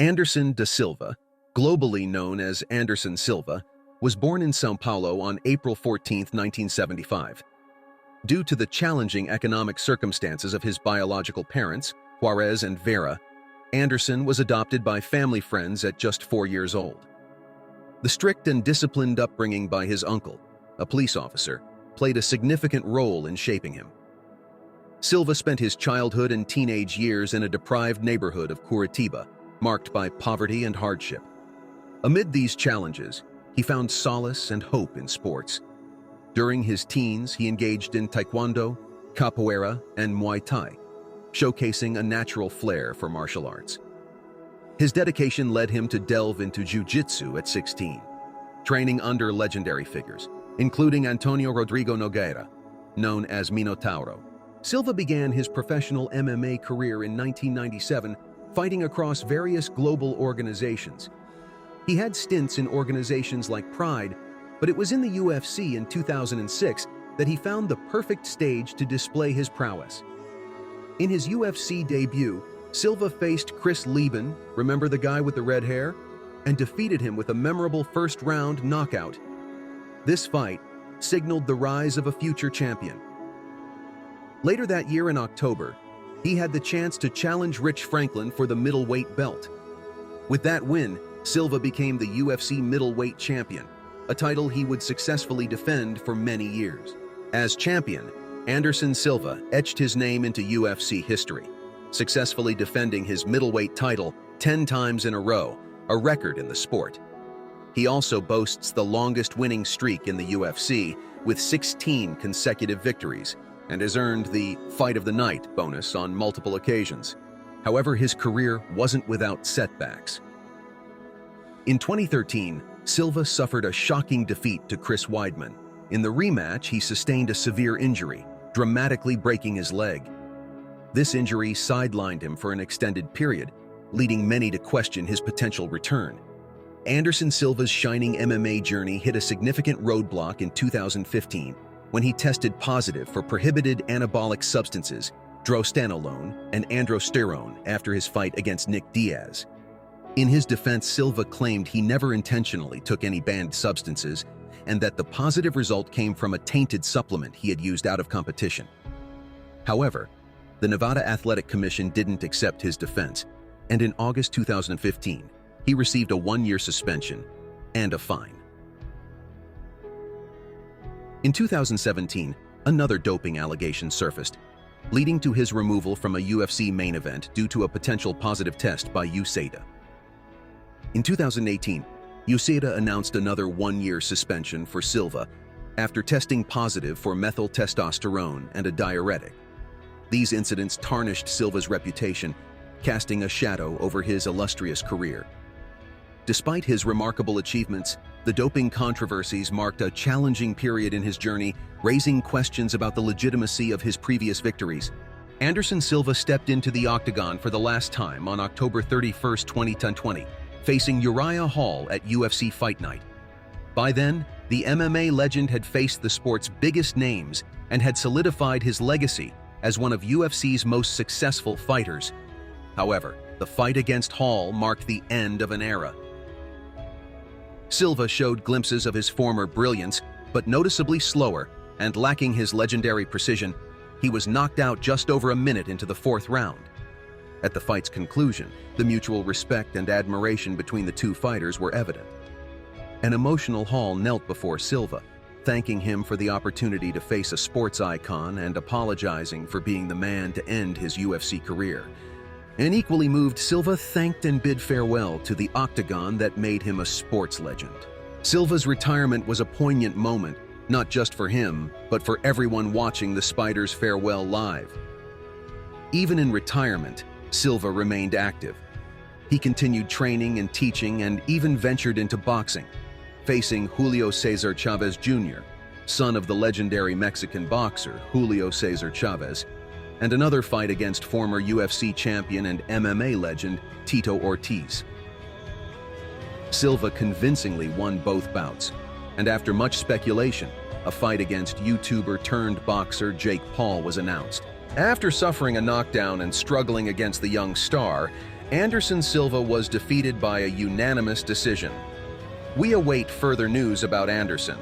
Anderson da Silva, globally known as Anderson Silva, was born in São Paulo on April 14, 1975. Due to the challenging economic circumstances of his biological parents, Juarez and Vera, Anderson was adopted by family friends at just 4 years old. The strict and disciplined upbringing by his uncle, a police officer, played a significant role in shaping him. Silva spent his childhood and teenage years in a deprived neighborhood of Curitiba, marked by poverty and hardship. Amid these challenges, he found solace and hope in sports. During his teens, he engaged in taekwondo, capoeira, and Muay Thai, showcasing a natural flair for martial arts. His dedication led him to delve into jiu-jitsu at 16, training under legendary figures, including Antonio Rodrigo Nogueira, known as Minotauro. Silva began his professional MMA career in 1997, fighting across various global organizations. He had stints in organizations like Pride, but it was in the UFC in 2006 that he found the perfect stage to display his prowess. In his UFC debut, Silva faced Chris Lieben, remember the guy with the red hair, and defeated him with a memorable first-round knockout. This fight signaled the rise of a future champion. Later that year in October, he had the chance to challenge Rich Franklin for the middleweight belt. With that win, Silva became the UFC middleweight champion, a title he would successfully defend for many years. As champion, Anderson Silva etched his name into UFC history, successfully defending his middleweight title 10 times in a row, a record in the sport. He also boasts the longest winning streak in the UFC, with 16 consecutive victories, and has earned the Fight of the Night bonus on multiple occasions. However, his career wasn't without setbacks. In 2013, Silva suffered a shocking defeat to Chris Weidman. In the rematch, he sustained a severe injury, dramatically breaking his leg. This injury sidelined him for an extended period, leading many to question his potential return. Anderson Silva's shining MMA journey hit a significant roadblock in 2015 when he tested positive for prohibited anabolic substances, drostanolone and androsterone, after his fight against Nick Diaz. In his defense, Silva claimed he never intentionally took any banned substances and that the positive result came from a tainted supplement he had used out of competition. However, the Nevada Athletic Commission didn't accept his defense, and in August 2015, he received a 1-year suspension and a fine. In 2017, another doping allegation surfaced, leading to his removal from a UFC main event due to a potential positive test by USADA. In 2018, USADA announced another 1-year suspension for Silva after testing positive for methyl testosterone and a diuretic. These incidents tarnished Silva's reputation, casting a shadow over his illustrious career. Despite his remarkable achievements, the doping controversies marked a challenging period in his journey, raising questions about the legitimacy of his previous victories. Anderson Silva stepped into the octagon for the last time on October 31, 2020, facing Uriah Hall at UFC Fight Night. By then, the MMA legend had faced the sport's biggest names and had solidified his legacy as one of UFC's most successful fighters. However, the fight against Hall marked the end of an era. Silva showed glimpses of his former brilliance, but noticeably slower, and lacking his legendary precision, he was knocked out just over a minute into the 4th round. At the fight's conclusion, the mutual respect and admiration between the two fighters were evident. An emotional Hall knelt before Silva, thanking him for the opportunity to face a sports icon and apologizing for being the man to end his UFC career. An equally moved Silva thanked and bid farewell to the octagon that made him a sports legend. Silva's retirement was a poignant moment, not just for him, but for everyone watching the Spider's farewell live. Even in retirement, Silva remained active. He continued training and teaching and even ventured into boxing, facing Julio Cesar Chavez Jr., son of the legendary Mexican boxer Julio Cesar Chavez, and another fight against former UFC champion and MMA legend Tito Ortiz. Silva convincingly won both bouts, and after much speculation, a fight against YouTuber-turned-boxer Jake Paul was announced. After suffering a knockdown and struggling against the young star, Anderson Silva was defeated by a unanimous decision. We await further news about Anderson,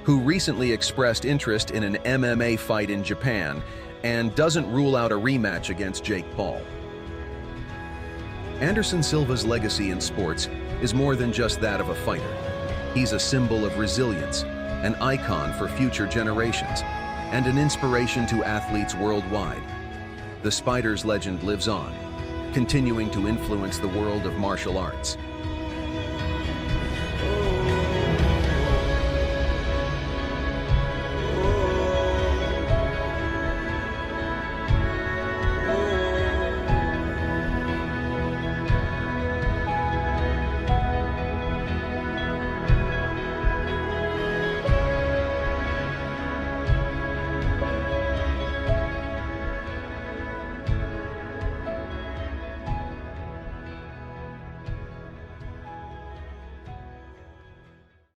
who recently expressed interest in an MMA fight in Japan and doesn't rule out a rematch against Jake Paul. Anderson Silva's legacy in sports is more than just that of a fighter. He's a symbol of resilience, an icon for future generations, and an inspiration to athletes worldwide. The Spider's legend lives on, continuing to influence the world of martial arts.